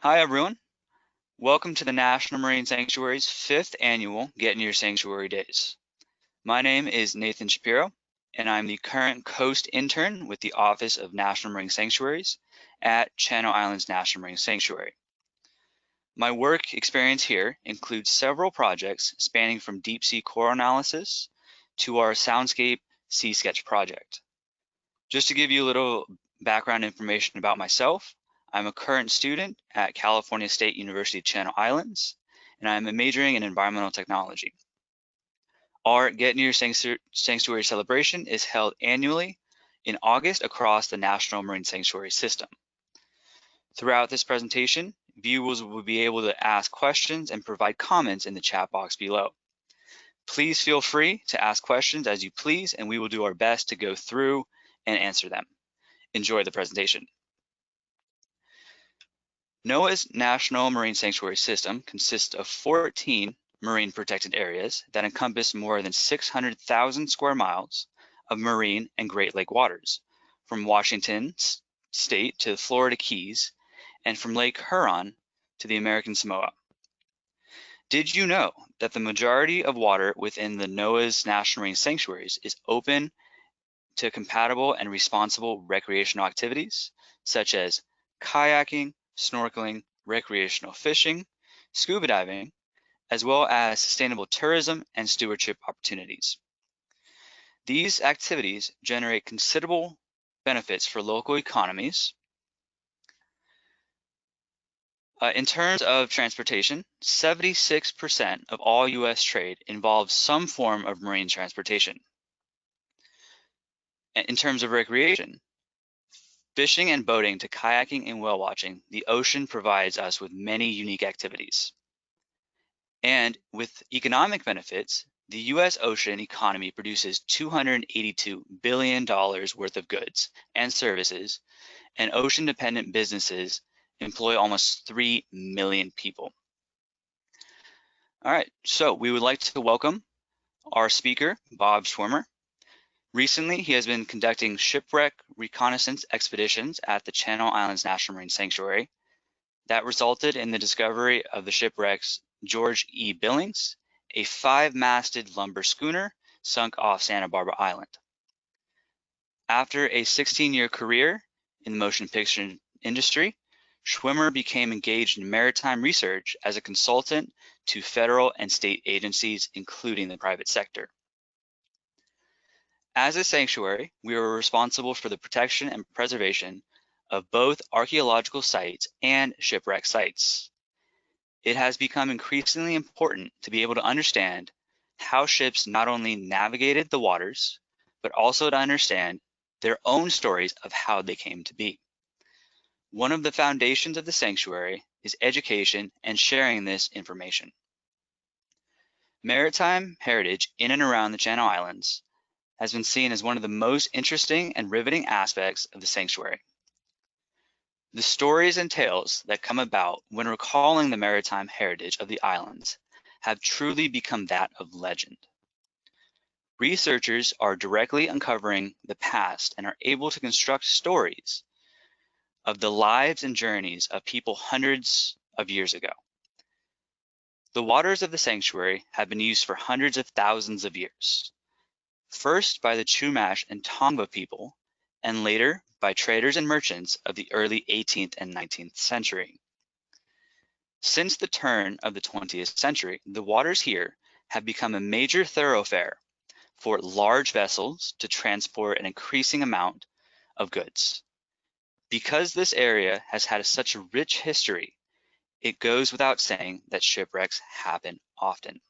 Hi everyone, welcome to the National Marine Sanctuary's 5th annual Get in Your Sanctuary Days. My name is Nathan Shapiro, and I'm the current Coast Intern with the Office of National Marine Sanctuaries at Channel Islands National Marine Sanctuary. My work experience here includes several projects spanning from deep sea coral analysis to our Soundscape Sea Sketch project. Just to give you a little background information about myself, I'm a current student at California State University Channel Islands, and I'm majoring in environmental technology. Our Get Near Sanctuary celebration is held annually in August across the National Marine Sanctuary system. Throughout this presentation, viewers will be able to ask questions and provide comments in the chat box below. Please feel free to ask questions as you please, and we will do our best to go through and answer them. Enjoy the presentation. NOAA's National Marine Sanctuary System consists of 14 marine protected areas that encompass more than 600,000 square miles of marine and Great Lake waters, from Washington State to the Florida Keys, and from Lake Huron to the American Samoa. Did you know that the majority of water within the NOAA's National Marine Sanctuaries is open to compatible and responsible recreational activities, such as kayaking, snorkeling, recreational fishing, scuba diving, as well as sustainable tourism and stewardship opportunities. These activities generate considerable benefits for local economies. In terms of transportation, 76% of all U.S. trade involves some form of marine transportation. In terms of recreation, fishing and boating to kayaking and whale watching, the ocean provides us with many unique activities. And with economic benefits, the U.S. ocean economy produces $282 billion worth of goods and services, and ocean-dependent businesses employ almost 3 million people. All right, so we would like to welcome our speaker, Bob Schwemmer. Recently, he has been conducting shipwreck reconnaissance expeditions at the Channel Islands National Marine Sanctuary that resulted in the discovery of the shipwrecks George E. Billings, a 5-masted lumber schooner sunk off Santa Barbara Island. After a 16-year career in the motion picture industry, Schwemmer became engaged in maritime research as a consultant to federal and state agencies, including the private sector. As a sanctuary, we are responsible for the protection and preservation of both archaeological sites and shipwreck sites. It has become increasingly important to be able to understand how ships not only navigated the waters, but also to understand their own stories of how they came to be. One of the foundations of the sanctuary is education and sharing this information. Maritime heritage in and around the Channel Islands has been seen as one of the most interesting and riveting aspects of the sanctuary. The stories and tales that come about when recalling the maritime heritage of the islands have truly become that of legend. Researchers are directly uncovering the past and are able to construct stories of the lives and journeys of people hundreds of years ago. The waters of the sanctuary have been used for hundreds of thousands of years. First by the Chumash and Tongva people, and later by traders and merchants of the early 18th and 19th century. Since the turn of the 20th century, the waters here have become a major thoroughfare for large vessels to transport an increasing amount of goods. Because this area has had such a rich history, it goes without saying that shipwrecks happen often.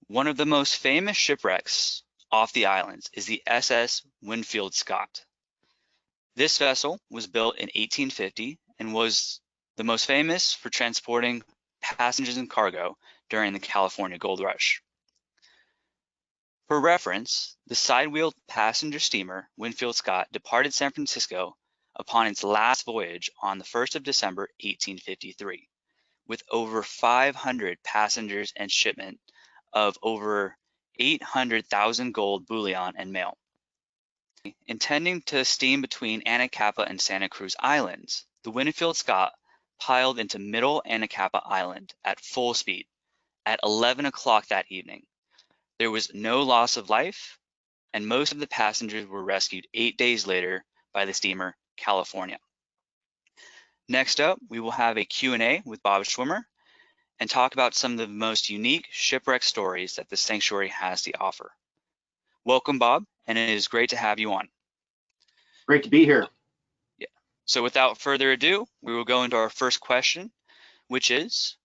One of the most famous shipwrecks off the islands is the SS Winfield Scott. This vessel was built in 1850 and was the most famous for transporting passengers and cargo during the California Gold Rush. For reference, the side-wheeled passenger steamer Winfield Scott departed San Francisco upon its last voyage on the 1st of December 1853, with over 500 passengers and shipment of over 800,000 gold bullion and mail. Intending to steam between Anacapa and Santa Cruz Islands, the Winfield Scott piled into Middle Anacapa Island at full speed at 11 o'clock that evening. There was no loss of life, and most of the passengers were rescued 8 days later by the steamer California. Next up, we will have a Q&A with Bob Schwemmer and talk about some of the most unique shipwreck stories that the sanctuary has to offer. Welcome, Bob, and it is great to have you on. Great to be here. Yeah. So without further ado, we will go into our first question, which is,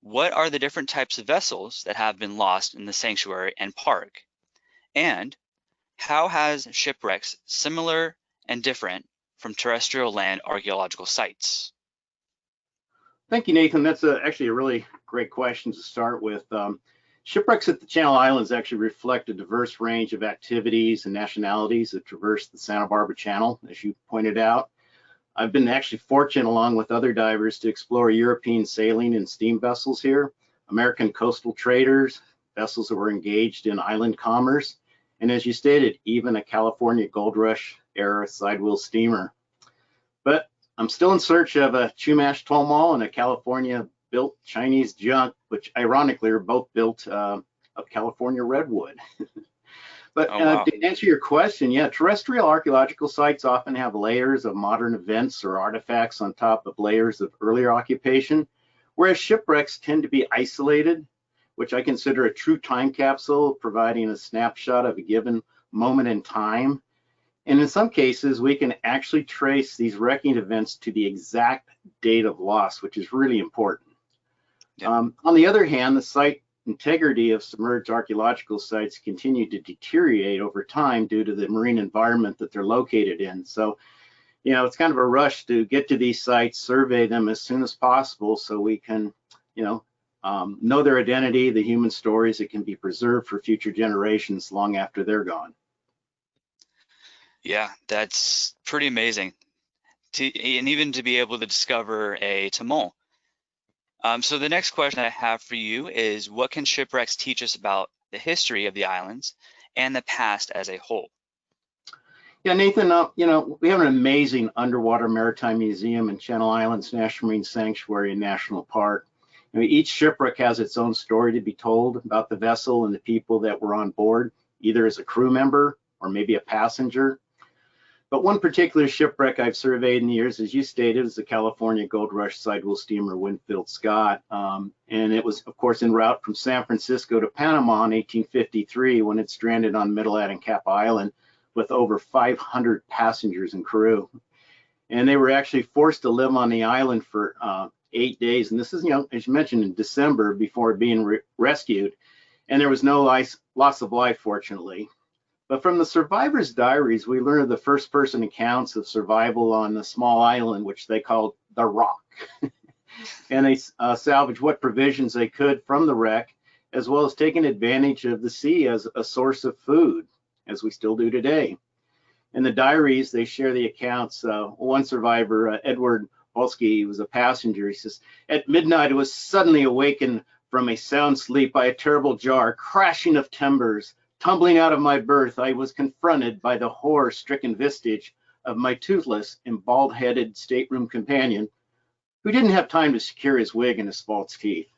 what are the different types of vessels that have been lost in the sanctuary and park? And how has shipwrecks similar and different from terrestrial land archaeological sites? Thank you, Nathan. That's actually a really great question to start with. Shipwrecks at the Channel Islands actually reflect a diverse range of activities and nationalities that traverse the Santa Barbara Channel, as you pointed out. I've been actually fortunate, along with other divers, to explore European sailing and steam vessels here, American coastal traders, vessels that were engaged in island commerce, and as you stated, even a California Gold Rush era sidewheel steamer. But I'm still in search of a Chumash Tomol and a California-built Chinese junk, which ironically are both built of California redwood. But wow. To answer your question, yeah, terrestrial archaeological sites often have layers of modern events or artifacts on top of layers of earlier occupation, whereas shipwrecks tend to be isolated, which I consider a true time capsule, providing a snapshot of a given moment in time. And in some cases, we can actually trace these wrecking events to the exact date of loss, which is really important. Yeah. On the other hand, the site integrity of submerged archaeological sites continue to deteriorate over time due to the marine environment that they're located in. So, it's kind of a rush to get to these sites, survey them as soon as possible so we can, know their identity, the human stories that can be preserved for future generations long after they're gone. Yeah, that's pretty amazing. And even to be able to discover a Tomol. So the next question I have for you is, what can shipwrecks teach us about the history of the islands and the past as a whole? Yeah, Nathan, we have an amazing underwater maritime museum in Channel Islands National Marine Sanctuary and National Park. Each shipwreck has its own story to be told about the vessel and the people that were on board, either as a crew member or maybe a passenger. But one particular shipwreck I've surveyed in the years, as you stated, is the California Gold Rush sidewheel steamer Winfield Scott. And it was, of course, en route from San Francisco to Panama in 1853 when it stranded on Middle Anacapa Island with over 500 passengers and crew. And they were actually forced to live on the island for 8 days. And this is, as you mentioned, in December before being rescued. And there was no loss of life, fortunately. But from the survivors' diaries, we learned the first-person accounts of survival on the small island, which they called the Rock. And they salvaged what provisions they could from the wreck, as well as taking advantage of the sea as a source of food, as we still do today. In the diaries, they share the accounts. One survivor, Edward Olsky, was a passenger. He says, "At midnight, I was suddenly awakened from a sound sleep by a terrible jar, crashing of timbers. Tumbling out of my berth, I was confronted by the horror-stricken visage of my toothless and bald-headed stateroom companion, who didn't have time to secure his wig and his false teeth."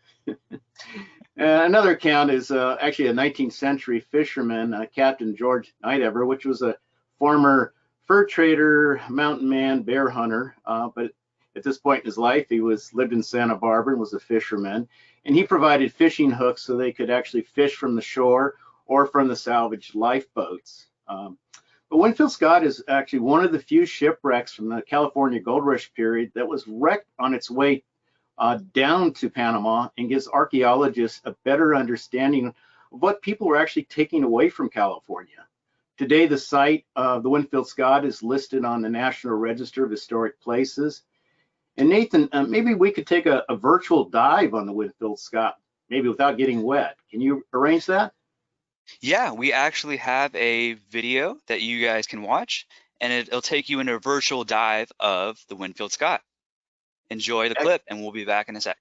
Another account is actually a 19th century fisherman, Captain George Nightover, which was a former fur trader, mountain man, bear hunter, but at this point in his life, he lived in Santa Barbara and was a fisherman, and he provided fishing hooks so they could actually fish from the shore or from the salvaged lifeboats. But Winfield Scott is actually one of the few shipwrecks from the California Gold Rush period that was wrecked on its way down to Panama, and gives archaeologists a better understanding of what people were actually taking away from California. Today, the site of the Winfield Scott is listed on the National Register of Historic Places. And Nathan, maybe we could take a virtual dive on the Winfield Scott, maybe without getting wet. Can you arrange that? Yeah, we actually have a video that you guys can watch, and it'll take you into a virtual dive of the Winfield Scott. Enjoy the clip, and we'll be back in a sec.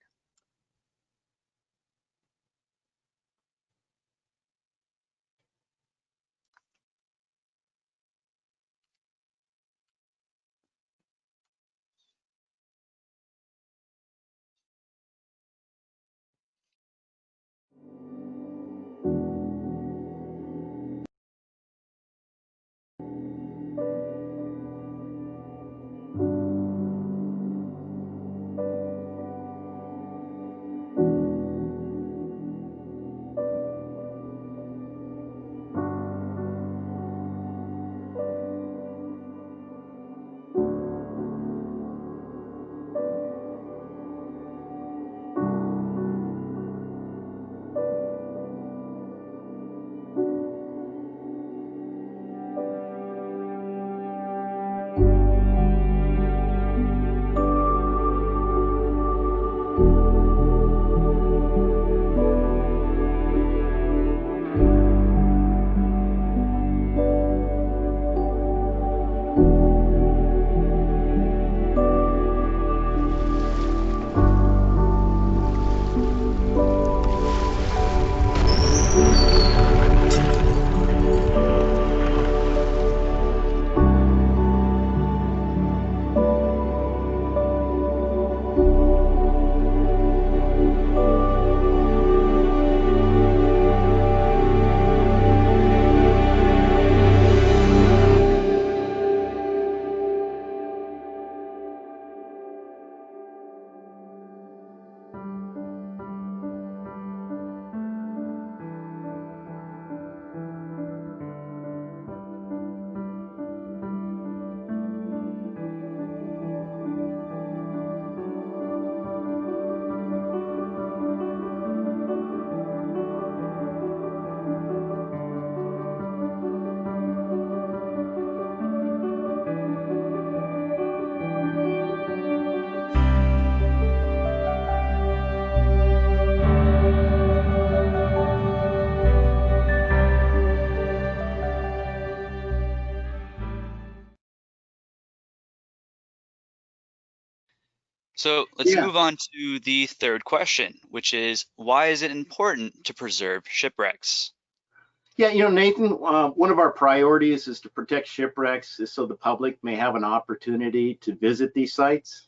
So let's Yeah. move on to the third question, which is why is it important to preserve shipwrecks? Yeah, Nathan, one of our priorities is to protect shipwrecks is so the public may have an opportunity to visit these sites.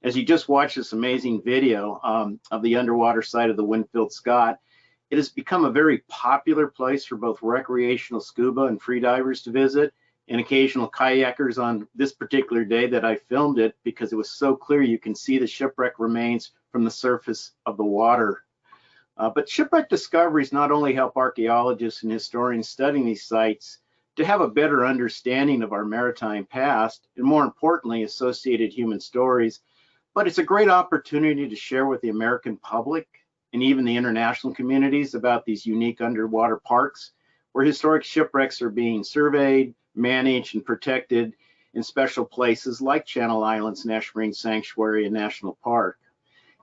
As you just watched this amazing video of the underwater site of the Winfield Scott, it has become a very popular place for both recreational scuba and freedivers to visit, and occasional kayakers on this particular day that I filmed it because it was so clear you can see the shipwreck remains from the surface of the water. But shipwreck discoveries not only help archaeologists and historians studying these sites to have a better understanding of our maritime past, and more importantly, associated human stories, but it's a great opportunity to share with the American public and even the international communities about these unique underwater parks where historic shipwrecks are being surveyed, managed, and protected in special places like Channel Islands National Marine Sanctuary and National Park.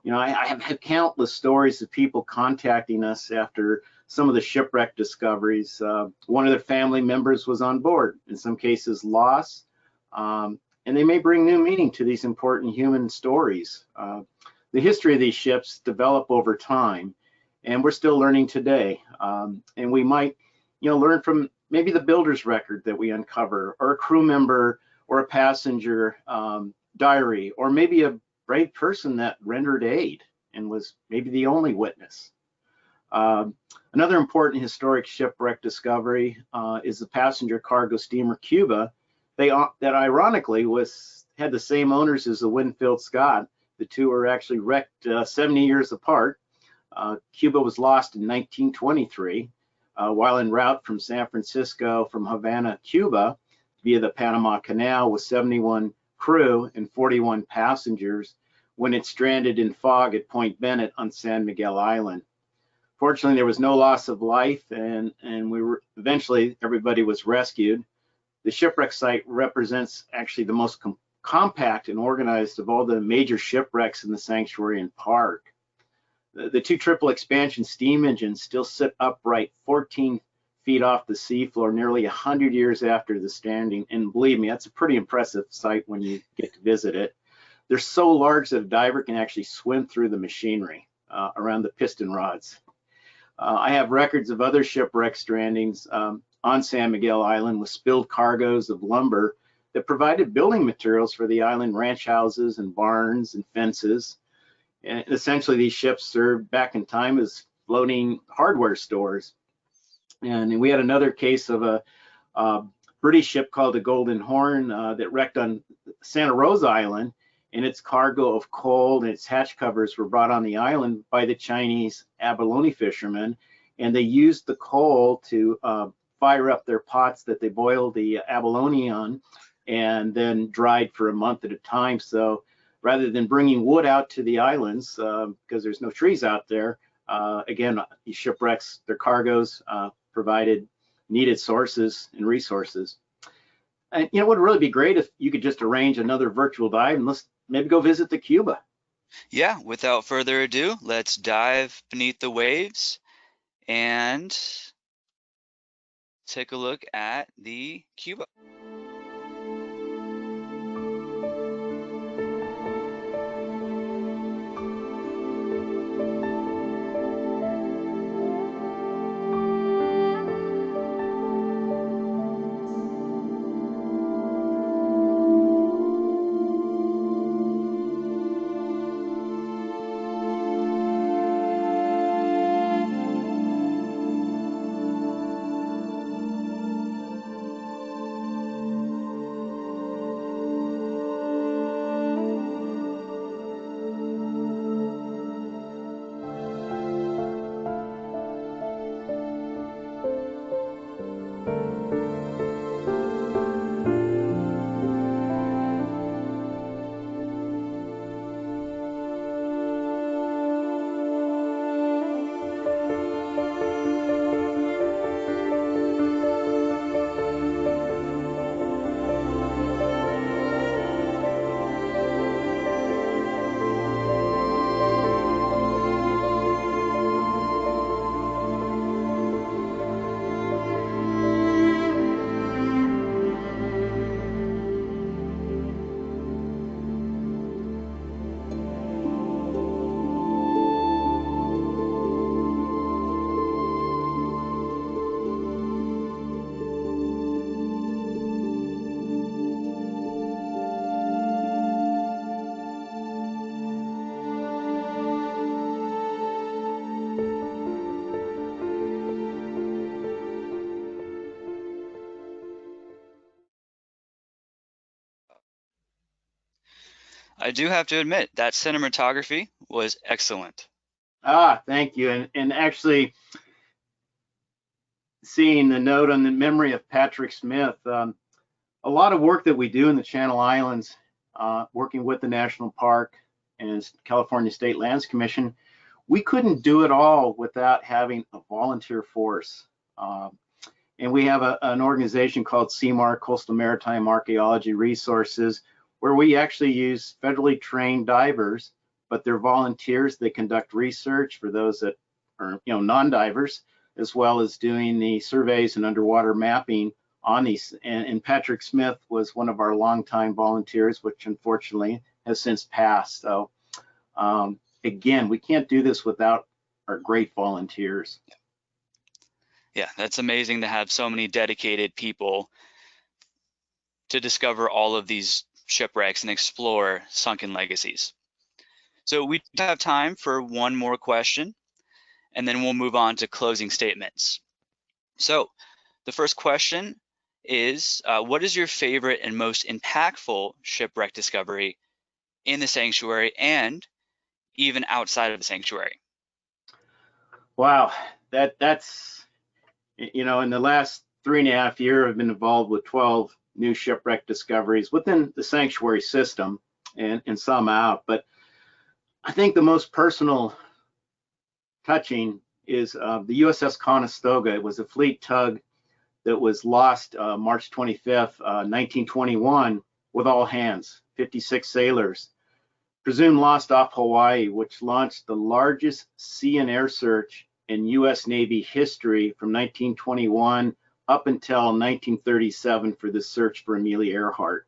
I have had countless stories of people contacting us after some of the shipwreck discoveries. One of their family members was on board, in some cases lost, and they may bring new meaning to these important human stories. The history of these ships develop over time, and we're still learning today. And we might, learn from maybe the builder's record that we uncover, or a crew member or a passenger diary, or maybe a brave person that rendered aid and was maybe the only witness. Another important historic shipwreck discovery is the passenger cargo steamer Cuba. That ironically had the same owners as the Winfield Scott. The two were actually wrecked 70 years apart. Cuba was lost in 1923 while en route from San Francisco from Havana, Cuba, via the Panama Canal with 71 crew and 41 passengers when it stranded in fog at Point Bennett on San Miguel Island. Fortunately, there was no loss of life, and eventually everybody was rescued. The shipwreck site represents actually the most compact and organized of all the major shipwrecks in the sanctuary and park. The two triple expansion steam engines still sit upright 14 feet off the seafloor nearly 100 years after the stranding. And believe me, that's a pretty impressive sight when you get to visit it. They're so large that a diver can actually swim through the machinery around the piston rods. I have records of other shipwreck strandings on San Miguel Island with spilled cargoes of lumber that provided building materials for the island ranch houses and barns and fences. And essentially, these ships served back in time as floating hardware stores. And we had another case of a British ship called the Golden Horn that wrecked on Santa Rosa Island, and its cargo of coal and its hatch covers were brought on the island by the Chinese abalone fishermen, and they used the coal to fire up their pots that they boiled the abalone on and then dried for a month at a time. So rather than bringing wood out to the islands, because there's no trees out there, again, these shipwrecks, their cargoes provided needed sources and resources. And it would really be great if you could just arrange another virtual dive and let's maybe go visit the Cuba. Yeah, without further ado, let's dive beneath the waves and take a look at the Cuba. I do have to admit that cinematography was excellent. Thank you. And actually, seeing the note on the memory of Patrick Smith, a lot of work that we do in the Channel Islands, working with the National Park and California State Lands Commission, we couldn't do it all without having a volunteer force. And we have an organization called CMAR, Coastal Maritime Archaeology Resources, where we actually use federally trained divers, but they're volunteers. They conduct research for those that are, non-divers, as well as doing the surveys and underwater mapping on these. And Patrick Smith was one of our longtime volunteers, which unfortunately has since passed. So again, we can't do this without our great volunteers. Yeah, that's amazing to have so many dedicated people to discover all of these shipwrecks and explore sunken legacies. So we have time for one more question, and then we'll move on to closing statements. So the first question is, what is your favorite and most impactful shipwreck discovery in the sanctuary and even outside of the sanctuary? Wow, that's, in the last 3.5 years, I've been involved with 12 new shipwreck discoveries within the sanctuary system and some out. But I think the most personal touching is the USS Conestoga. It was a fleet tug that was lost March 25th, 1921, with all hands, 56 sailors, presumed lost off Hawaii, which launched the largest sea and air search in U.S. Navy history from 1921 up until 1937 for the search for Amelia Earhart.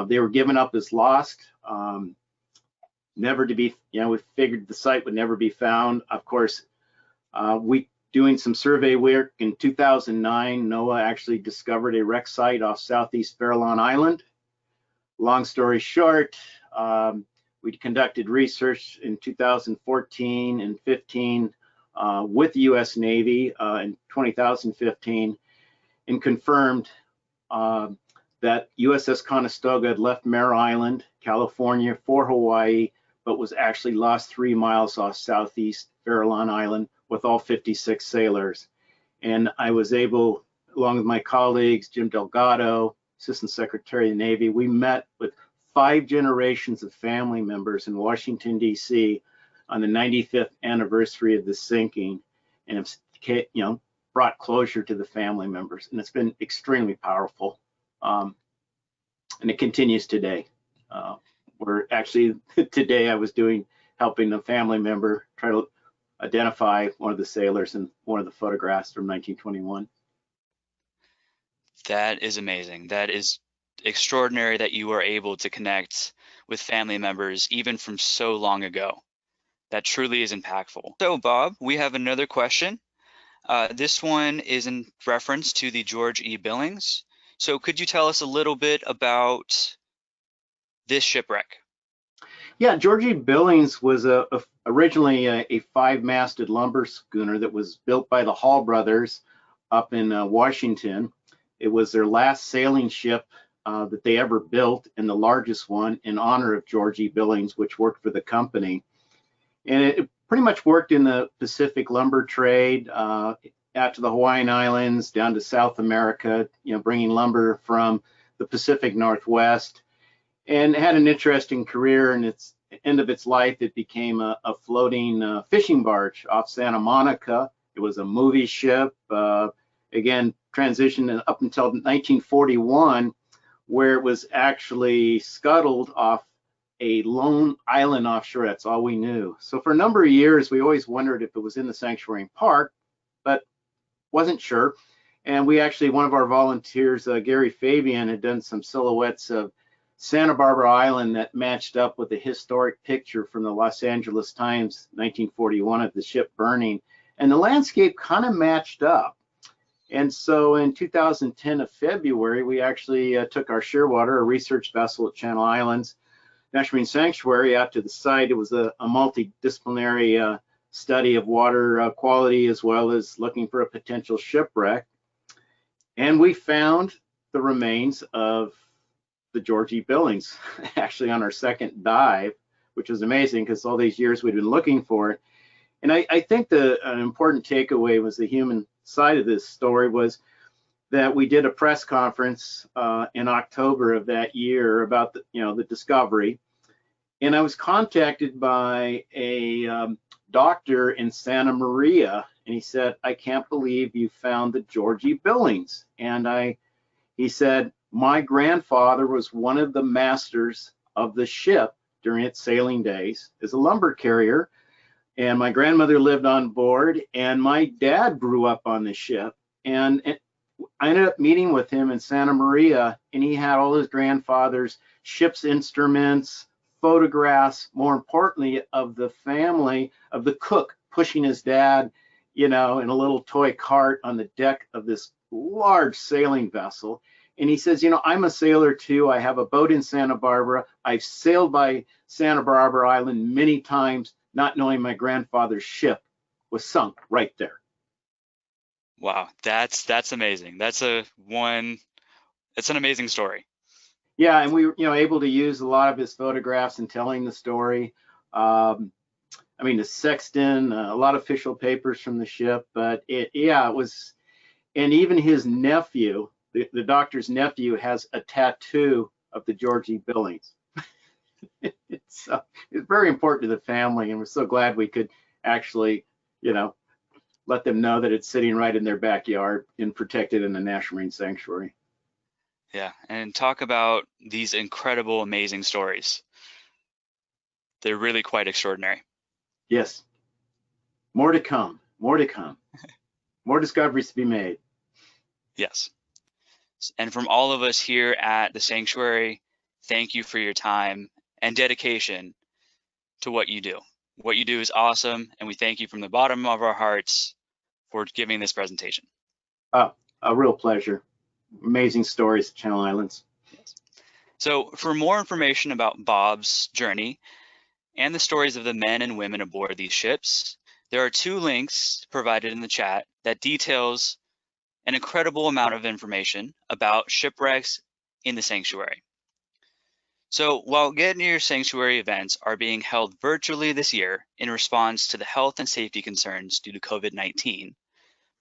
They were given up as lost, never to be, we figured the site would never be found. Of course, we doing some survey work in 2009, NOAA actually discovered a wreck site off Southeast Farallon Island. Long story short, we conducted research in 2014 and 15 with the U.S. Navy in 2015 and confirmed that USS Conestoga had left Mare Island, California for Hawaii, but was actually lost 3 miles off Southeast Farallon Island with all 56 sailors. And I was able, along with my colleagues, Jim Delgado, Assistant Secretary of the Navy, we met with 5 generations of family members in Washington, D.C. on the 95th anniversary of the sinking, and have, brought closure to the family members. And it's been extremely powerful. And it continues today. We're actually, today I was helping a family member try to identify one of the sailors in one of the photographs from 1921. That is amazing. That is extraordinary that you were able to connect with family members even from so long ago. That truly is impactful. So Bob, we have another question. This one is in reference to the George E. Billings. So could you tell us a little bit about this shipwreck? Yeah, George E. Billings was originally a 5-masted lumber schooner that was built by the Hall brothers up in Washington. It was their last sailing ship that they ever built, and the largest one in honor of George E. Billings, which worked for the company. And it pretty much worked in the Pacific lumber trade, out to the Hawaiian Islands, down to South America, bringing lumber from the Pacific Northwest, and had an interesting career. And its end of its life, it became a floating fishing barge off Santa Monica. It was a movie ship, again, transitioned up until 1941, where it was actually scuttled off a lone island offshore. That's all we knew. So for a number of years, we always wondered if it was in the sanctuary park, but wasn't sure. And we actually, one of our volunteers, Gary Fabian, had done some silhouettes of Santa Barbara Island that matched up with a historic picture from the Los Angeles Times, 1941, of the ship burning. And the landscape kind of matched up. And so in 2010 of February, we actually took our Shearwater, a research vessel at Channel Islands National Marine Sanctuary, out to the site. It was a multidisciplinary study of water quality, as well as looking for a potential shipwreck. And we found the remains of the George E. Billings, actually on our second dive, which was amazing because all these years we'd been looking for it. And I think an important takeaway was the human side of this story was that we did a press conference in October of that year about the discovery. And I was contacted by a doctor in Santa Maria, and he said, "I can't believe you found the George E. Billings." And he said, "My grandfather was one of the masters of the ship during its sailing days as a lumber carrier. And my grandmother lived on board, and my dad grew up on the ship." And I ended up meeting with him in Santa Maria, and he had all his grandfather's ship's instruments, photographs, more importantly, of the family, of the cook pushing his dad, in a little toy cart on the deck of this large sailing vessel. And he says, "I'm a sailor too. I have a boat in Santa Barbara. I've sailed by Santa Barbara Island many times, not knowing my grandfather's ship was sunk right there." Wow, that's amazing. It's an amazing story. Yeah, and we were, able to use a lot of his photographs in telling the story. The sextant, a lot of official papers from the ship, but it was, and even his nephew, the doctor's nephew, has a tattoo of the George E. Billings. It's very important to the family, and we're so glad we could actually, let them know that it's sitting right in their backyard and protected in the National Marine Sanctuary. Yeah, and talk about these incredible, amazing stories. They're really quite extraordinary. Yes. More to come. More to come. More discoveries to be made. Yes. And from all of us here at the Sanctuary, thank you for your time and dedication to what you do. What you do is awesome, and we thank you from the bottom of our hearts for giving this presentation. A real pleasure. Amazing stories at Channel Islands. Yes. So for more information about Bob's journey and the stories of the men and women aboard these ships, there are 2 links provided in the chat that details an incredible amount of information about shipwrecks in the sanctuary. So while Get Near Sanctuary events are being held virtually this year in response to the health and safety concerns due to COVID-19,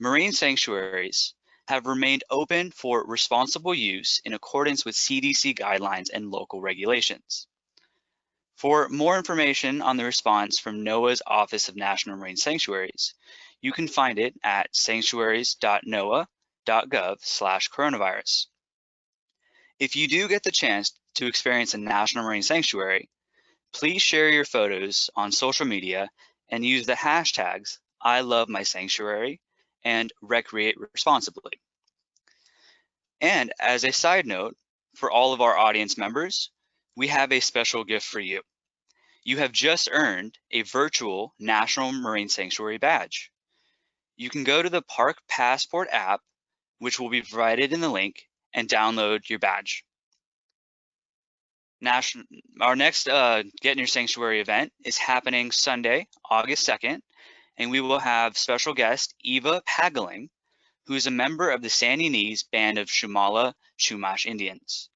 marine sanctuaries have remained open for responsible use in accordance with CDC guidelines and local regulations. For more information on the response from NOAA's Office of National Marine Sanctuaries, you can find it at sanctuaries.noaa.gov/coronavirus. If you do get the chance to experience a National Marine Sanctuary, please share your photos on social media and use the hashtags #ILoveMySanctuary and Recreate Responsibly. And as a side note, for all of our audience members, we have a special gift for you. You have just earned a virtual National Marine Sanctuary badge. You can go to the Park Passport app, which will be provided in the link, and download your badge. Our next Get in Your Sanctuary event is happening Sunday, August 2nd, and we will have special guest Eva Pagaling, who is a member of the Sandy Knees Band of Shumala Chumash Indians.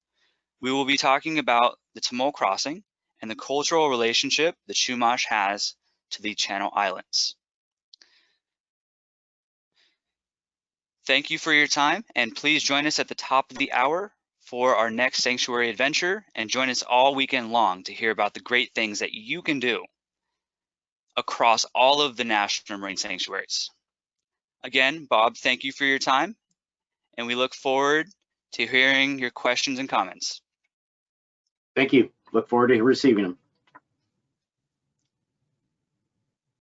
We will be talking about the Tamil Crossing and the cultural relationship the Chumash has to the Channel Islands. Thank you for your time, and please join us at the top of the hour for our next sanctuary adventure, and join us all weekend long to hear about the great things that you can do across all of the National Marine Sanctuaries. Again, Bob, thank you for your time, and we look forward to hearing your questions and comments. Thank you. Look forward to receiving them.